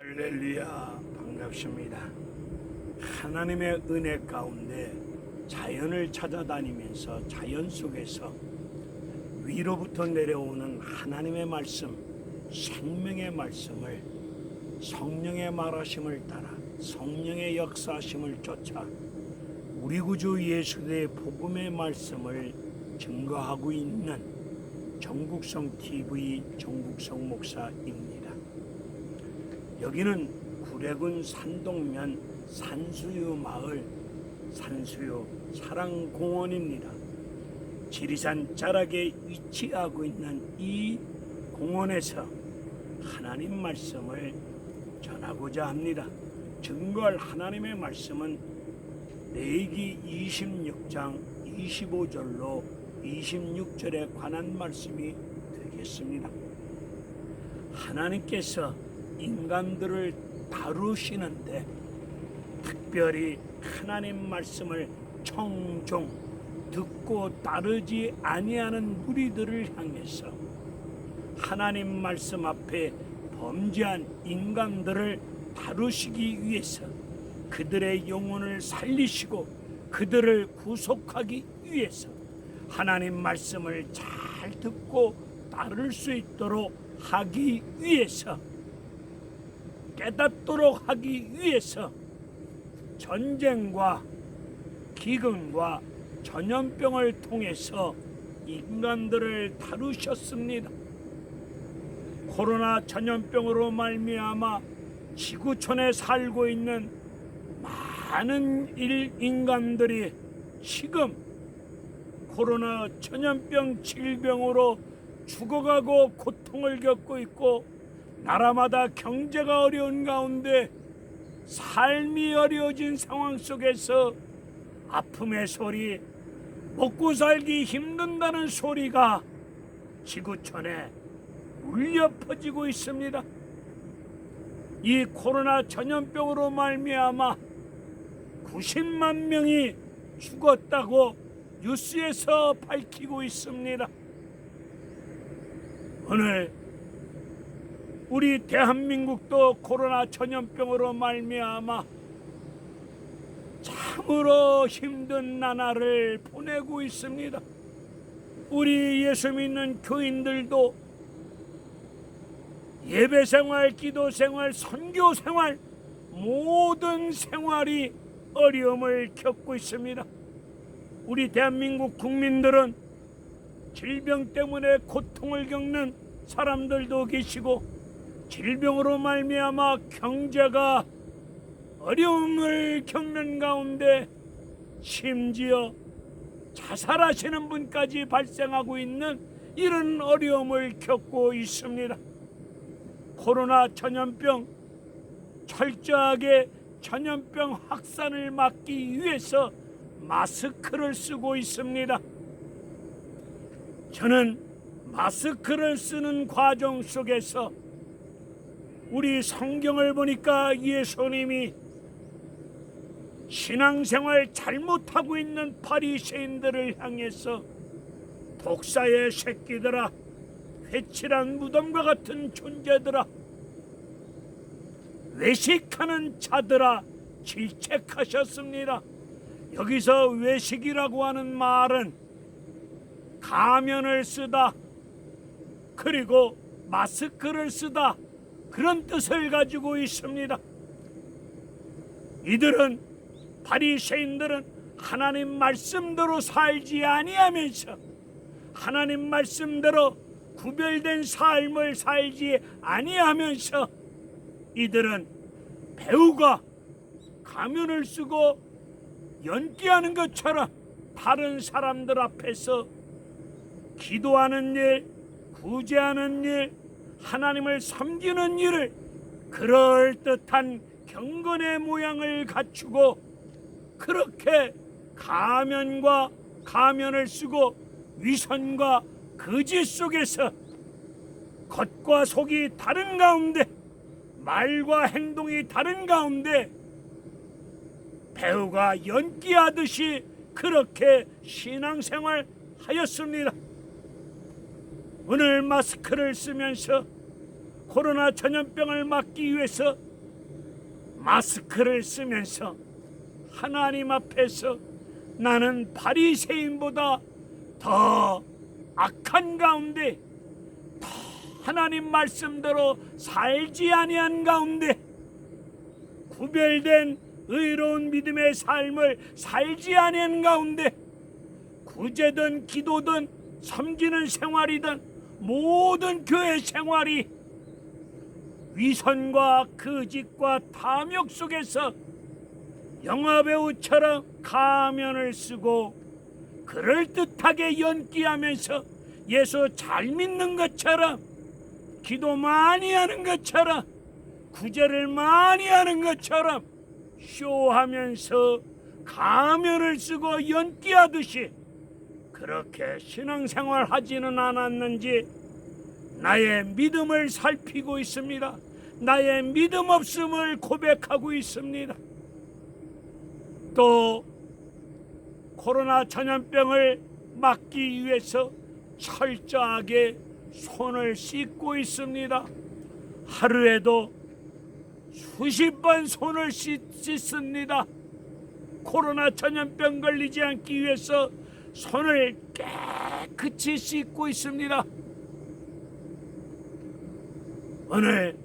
할렐루야, 반갑습니다. 하나님의 은혜 가운데 자연을 찾아다니면서 자연 속에서 위로부터 내려오는 하나님의 말씀, 생명의 말씀을 성령의 말하심을 따라 성령의 역사하심을 쫓아 우리 구주 예수의 복음의 말씀을 증거하고 있는 정국성 TV 정국성 목사입니다. 여기는 구례군 산동면 산수유 마을 산수유 사랑공원입니다. 지리산 자락에 위치하고 있는 이 공원에서 하나님 말씀을 전하고자 합니다. 증거할 하나님의 말씀은 레위기 26장 25절로 26절에 관한 말씀이 되겠습니다. 하나님께서 인간들을 다루시는데 특별히 하나님 말씀을 청종 듣고 따르지 아니하는 무리들을 향해서 하나님 말씀 앞에 범죄한 인간들을 다루시기 위해서 그들의 영혼을 살리시고 그들을 구속하기 위해서 하나님 말씀을 잘 듣고 따를 수 있도록 하기 위해서 깨닫도록 하기 위해서 전쟁과 기근과 전염병을 통해서 인간들을 다루셨습니다. 코로나 전염병으로 말미암아 지구촌에 살고 있는 많은 인간들이 지금 코로나 전염병 질병으로 죽어가고 고통을 겪고 있고 나라마다 경제가 어려운 가운데 삶이 어려워진 상황 속에서 아픔의 소리, 먹고 살기 힘든다는 소리가 지구촌에 울려 퍼지고 있습니다. 이 코로나 전염병으로 말미암아 90만 명이 죽었다고 뉴스에서 밝히고 있습니다. 오늘 우리 대한민국도 코로나 전염병으로 말미암아 참으로 힘든 나날을 보내고 있습니다. 우리 예수 믿는 교인들도 예배 생활, 기도 생활, 선교 생활 모든 생활이 어려움을 겪고 있습니다. 우리 대한민국 국민들은 질병 때문에 고통을 겪는 사람들도 계시고 질병으로 말미암아 경제가 어려움을 겪는 가운데 심지어 자살하시는 분까지 발생하고 있는 이런 어려움을 겪고 있습니다. 코로나 전염병 철저하게 전염병 확산을 막기 위해서 마스크를 쓰고 있습니다. 저는 마스크를 쓰는 과정 속에서 우리 성경을 보니까 예수님이 신앙생활 잘못하고 있는 바리새인들을 향해서 독사의 새끼들아, 회칠한 무덤과 같은 존재들아, 외식하는 자들아 질책하셨습니다. 여기서 외식이라고 하는 말은 가면을 쓰다 그리고 마스크를 쓰다 그런 뜻을 가지고 있습니다. 이들은 바리새인들은 하나님 말씀대로 살지 아니하면서 하나님 말씀대로 구별된 삶을 살지 아니하면서 이들은 배우가 가면을 쓰고 연기하는 것처럼 다른 사람들 앞에서 기도하는 일, 구제하는 일, 하나님을 섬기는 일을 그럴듯한 경건의 모양을 갖추고 그렇게 가면을 쓰고 위선과 거짓 속에서 겉과 속이 다른 가운데 말과 행동이 다른 가운데 배우가 연기하듯이 그렇게 신앙생활 하였습니다. 오늘 마스크를 쓰면서 코로나 전염병을 막기 위해서 마스크를 쓰면서 하나님 앞에서 나는 바리새인보다 더 악한 가운데, 더 하나님 말씀대로 살지 아니한 가운데, 구별된 의로운 믿음의 삶을 살지 아니한 가운데, 구제든 기도든 섬기는 생활이든 모든 교회 생활이 위선과 거짓과 탐욕 속에서 영화배우처럼 가면을 쓰고 그럴듯하게 연기하면서 예수 잘 믿는 것처럼, 기도 많이 하는 것처럼, 구제를 많이 하는 것처럼 쇼하면서 가면을 쓰고 연기하듯이 그렇게 신앙생활 하지는 않았는지 나의 믿음을 살피고 있습니다. 나의 믿음 없음을 고백하고 있습니다. 또 코로나 전염병을 막기 위해서 철저하게 손을 씻고 있습니다. 하루에도 수십 번 손을 씻습니다. 코로나 전염병 걸리지 않기 위해서 손을 깨끗이 씻고 있습니다. 오늘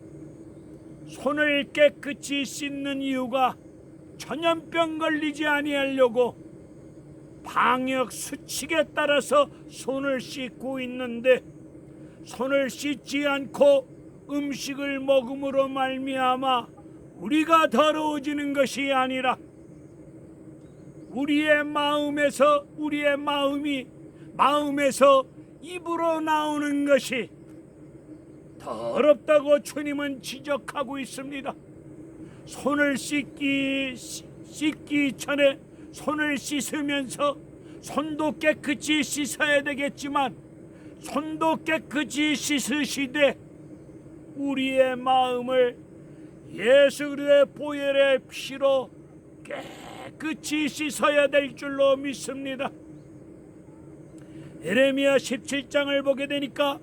손을 깨끗이 씻는 이유가 전염병 걸리지 아니하려고 방역 수칙에 따라서 손을 씻고 있는데, 손을 씻지 않고 음식을 먹음으로 말미암아 우리가 더러워지는 것이 아니라 우리의 마음에서 마음에서 입으로 나오는 것이 더럽다고 주님은 지적하고 있습니다. 손을 씻기 전에 손을 씻으면서 손도 깨끗이 씻어야 되겠지만, 손도 깨끗이 씻으시되 우리의 마음을 예수 그리스도의 보혈의 피로 깨끗이 씻어야 될 줄로 믿습니다. 예레미야 17장을 보게 되니까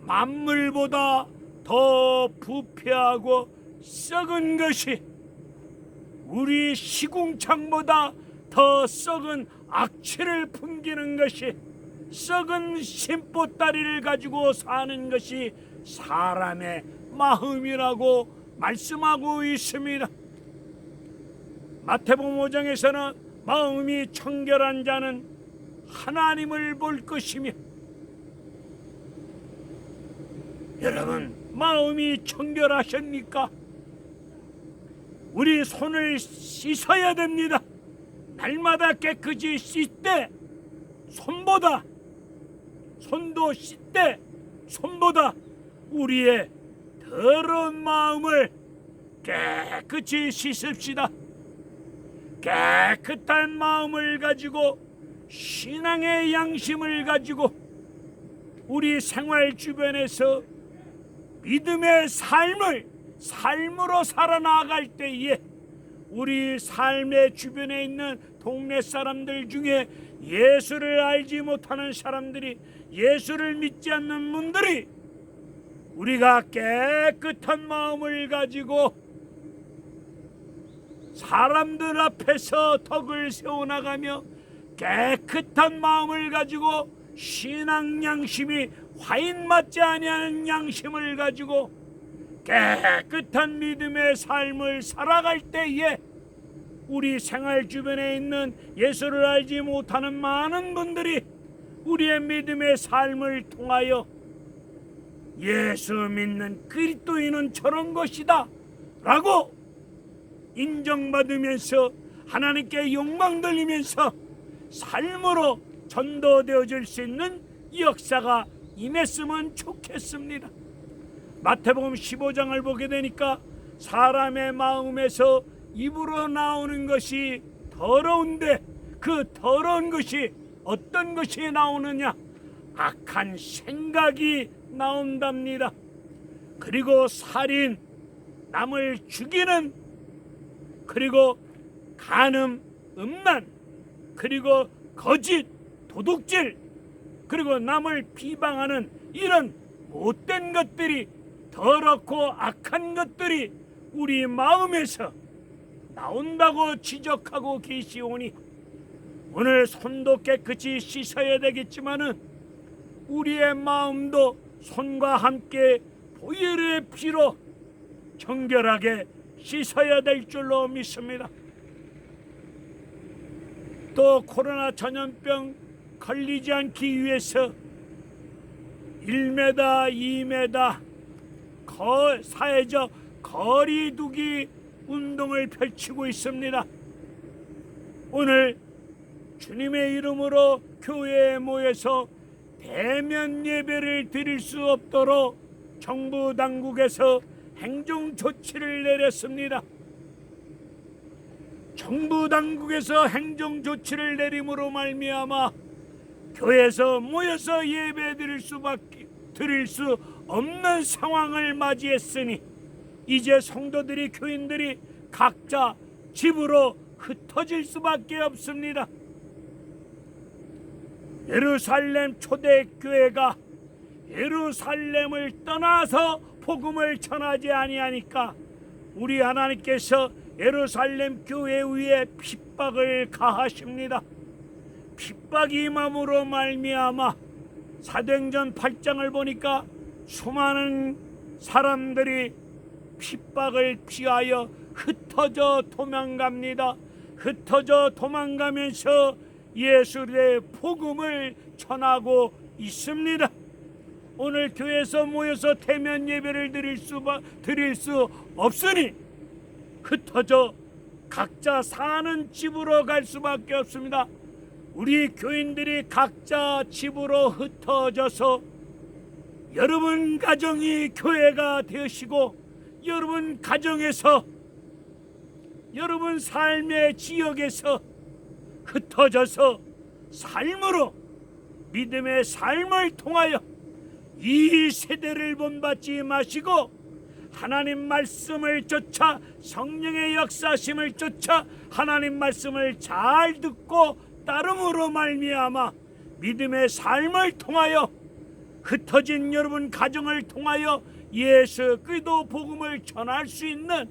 만물보다 더 부패하고 썩은 것이, 우리 시궁창보다 더 썩은 악취를 풍기는 것이, 썩은 심보다리를 가지고 사는 것이 사람의 마음이라고 말씀하고 있습니다. 마태복음 5장에서는 마음이 청결한 자는 하나님을 볼 것이며, 여러분 마음이 청결하십니까? 우리 손을 씻어야 됩니다. 날마다 깨끗이 씻되 손도 씻되 손보다 우리의 더러운 마음을 깨끗이 씻읍시다. 깨끗한 마음을 가지고 신앙의 양심을 가지고 우리 생활 주변에서 믿음의 삶으로 살아나갈 때에 우리 삶의 주변에 있는 동네 사람들 중에 예수를 알지 못하는 사람들이, 예수를 믿지 않는 분들이 우리가 깨끗한 마음을 가지고 사람들 앞에서 덕을 세워나가며 깨끗한 마음을 가지고 신앙 양심이 화인 맞지 아니하는 양심을 가지고 깨끗한 믿음의 삶을 살아갈 때에 우리 생활 주변에 있는 예수를 알지 못하는 많은 분들이 우리의 믿음의 삶을 통하여 예수 믿는 그리스도인은 저런 것이다 라고 인정받으면서 하나님께 영광 돌리면서 삶으로 전도되어질 수 있는 역사가 임했으면 좋겠습니다. 마태복음 15장을 보게 되니까 사람의 마음에서 입으로 나오는 것이 더러운데, 그 더러운 것이 어떤 것이 나오느냐? 악한 생각이 나온답니다. 그리고 살인, 남을 죽이는, 그리고 간음, 음란, 그리고 거짓, 도둑질, 그리고 남을 비방하는 이런 못된 것들이, 더럽고 악한 것들이 우리 마음에서 나온다고 지적하고 계시오니 오늘 손도 깨끗이 씻어야 되겠지만은 우리의 마음도 손과 함께 보혈의 피로 정결하게 씻어야 될 줄로 믿습니다. 또 코로나 전염병 걸리지 않기 위해서 1m, 2m 사회적 거리두기 운동을 펼치고 있습니다. 오늘 주님의 이름으로 교회에 모여서 대면 예배를 드릴 수 없도록 정부 당국에서 행정 조치를 내렸습니다. 정부 당국에서 행정 조치를 내림으로 말미암아 교회에서 모여서 예배 드릴 수 없는 상황을 맞이했으니 이제 성도들이 교인들이 각자 집으로 흩어질 수밖에 없습니다. 예루살렘 초대교회가 예루살렘을 떠나서 복음을 전하지 아니하니까 우리 하나님께서 예루살렘 교회 위에 핍박을 가하십니다. 핍박이 임함으로 말미암아 사도행전 8장을 보니까 수많은 사람들이 핍박을 피하여 흩어져 도망갑니다. 흩어져 도망가면서 예수의 복음을 전하고 있습니다. 오늘 교회에서 모여서 대면 예배를 드릴 수 없으니 흩어져 각자 사는 집으로 갈 수밖에 없습니다. 우리 교인들이 각자 집으로 흩어져서 여러분 가정이 교회가 되시고 여러분 가정에서 여러분 삶의 지역에서 흩어져서 삶으로 믿음의 삶을 통하여 이 세대를 본받지 마시고 하나님 말씀을 쫓아 성령의 역사심을 쫓아 하나님 말씀을 잘 듣고 따름으로 말미암아 믿음의 삶을 통하여 흩어진 여러분 가정을 통하여 예수 그리스도 복음을 전할 수 있는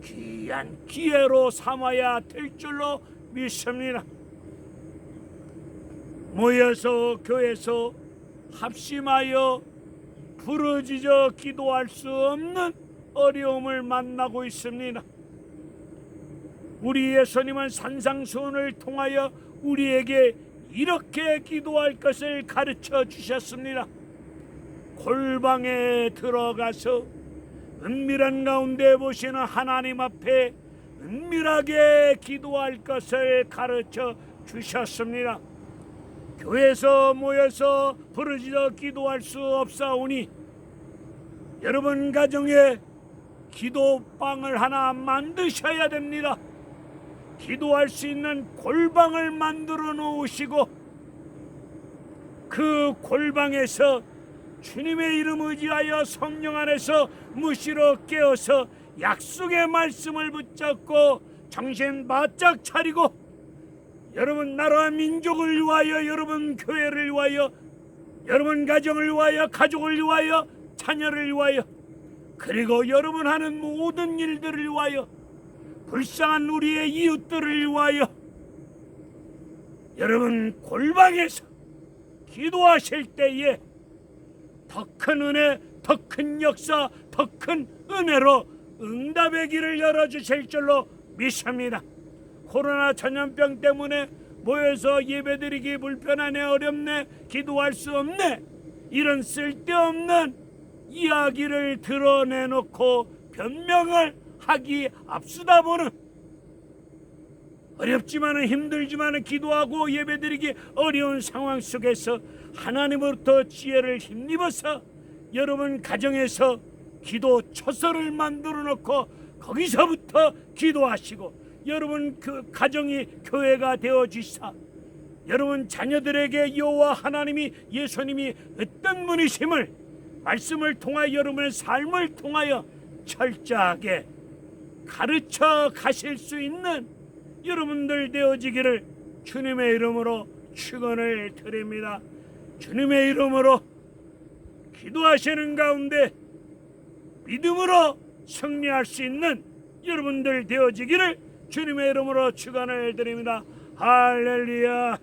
귀한 기회로 삼아야 될 줄로 믿습니다. 모여서 교회에서 합심하여 부르짖어 기도할 수 없는 어려움을 만나고 있습니다. 우리 예수님은 산상수훈을 통하여 우리에게 이렇게 기도할 것을 가르쳐 주셨습니다. 골방에 들어가서 은밀한 가운데 보시는 하나님 앞에 은밀하게 기도할 것을 가르쳐 주셨습니다. 교회에서 모여서 부르짖어 기도할 수 없사오니 여러분 가정에 기도방을 하나 만드셔야 됩니다. 기도할 수 있는 골방을 만들어 놓으시고 그 골방에서 주님의 이름 의지하여 성령 안에서 무시로 깨어서 약속의 말씀을 붙잡고 정신 바짝 차리고 여러분 나라와 민족을 위하여 여러분 교회를 위하여 여러분 가정을 위하여 가족을 위하여 자녀를 위하여 그리고 여러분 하는 모든 일들을 위하여 불쌍한 우리의 이웃들을 위하여 여러분 골방에서 기도하실 때에 더 큰 은혜, 더 큰 역사, 더 큰 은혜로 응답의 길을 열어주실 줄로 믿습니다. 코로나 전염병 때문에 모여서 예배드리기 불편하네, 어렵네, 기도할 수 없네, 이런 쓸데없는 이야기를 드러내놓고 변명을 하기 앞서다 보는 어렵지만은 힘들지만은 기도하고 예배드리기 어려운 상황 속에서 하나님으로부터 지혜를 힘입어서 여러분 가정에서 기도 처소를 만들어 놓고 거기서부터 기도하시고 여러분 그 가정이 교회가 되어 주시사 여러분 자녀들에게 여호와 하나님이 예수님이 어떤 분이심을 말씀을 통하여 여러분의 삶을 통하여 철저하게 가르쳐 가실 수 있는 여러분들 되어지기를 주님의 이름으로 축원을 드립니다. 주님의 이름으로 기도하시는 가운데 믿음으로 승리할 수 있는 여러분들 되어지기를 주님의 이름으로 축원을 드립니다. 할렐루야.